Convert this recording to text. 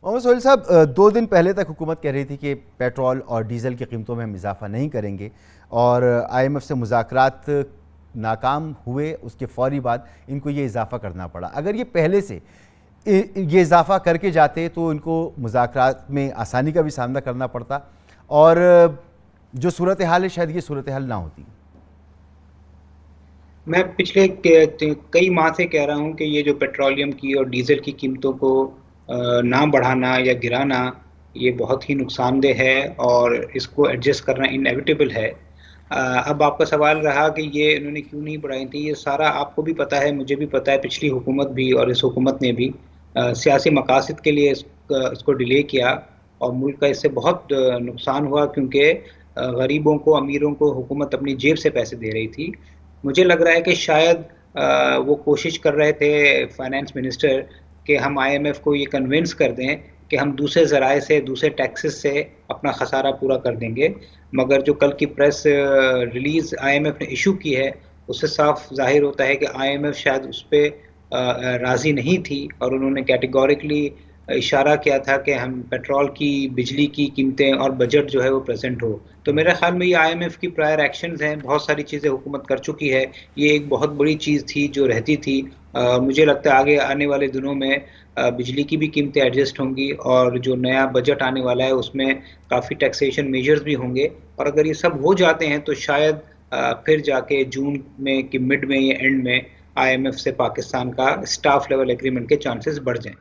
मोहम्मद सोहेल साहब, 2 दिन पहले तक हुकूमत कह रही थी कि पेट्रोल और डीज़ल की कीमतों में हम इजाफा नहीं करेंगे, और IMF से मुज़ाकरात नाकाम हुए, उसके फौरी बाद इनको ये इजाफा करना पड़ा। अगर ये पहले से ये इजाफा करके जाते तो इनको मुज़ाकरात में आसानी का भी सामना करना पड़ता, और जो सूरत हाल है शायद ये सूरत हाल ना होती। मैं पिछले कई माह से कह रहा हूं कि ये जो पेट्रोलियम की और डीजल की कीमतों को ना बढ़ाना या गिराना, ये बहुत ही नुकसानदेह है और इसको एडजस्ट करना इनएविटेबल है। अब आपका सवाल रहा कि ये इन्होंने क्यों नहीं बढ़ाई थी। ये सारा आपको भी पता है, मुझे भी पता है, पिछली हुकूमत भी और इस हुकूमत ने भी सियासी मकासद के लिए इसको डिले किया और मुल्क का इससे बहुत नुकसान हुआ, क्योंकि गरीबों को, अमीरों को हुकूमत अपनी जेब से पैसे दे रही थी। मुझे लग रहा है कि शायद वो कोशिश कर रहे थे फाइनेंस मिनिस्टर कि हम IMF को ये कन्विंस कर दें कि हम दूसरे ज़राए से, दूसरे टैक्सेस से अपना खसारा पूरा कर देंगे। मगर जो कल की प्रेस रिलीज IMF ने इशू की है, उससे साफ जाहिर होता है कि IMF शायद उस पर राज़ी नहीं थी और उन्होंने कैटेगोरिकली इशारा किया था कि हम पेट्रोल की, बिजली की कीमतें और बजट जो है वो प्रेजेंट हो। तो मेरे ख्याल में ये IMF की प्रायर एक्शंस हैं, बहुत सारी चीज़ें हुकूमत कर चुकी है। ये एक बहुत बड़ी चीज़ थी जो रहती थी। मुझे लगता है आगे आने वाले दिनों में बिजली की भी कीमतें एडजस्ट होंगी और जो नया बजट आने वाला है उसमें काफ़ी टैक्सेशन मेजर्स भी होंगे। और अगर ये सब हो जाते हैं तो शायद फिर जाके जून में कि मिड में या एंड में IMF से पाकिस्तान का स्टाफ लेवल एग्रीमेंट के चांसेस बढ़ जाएं।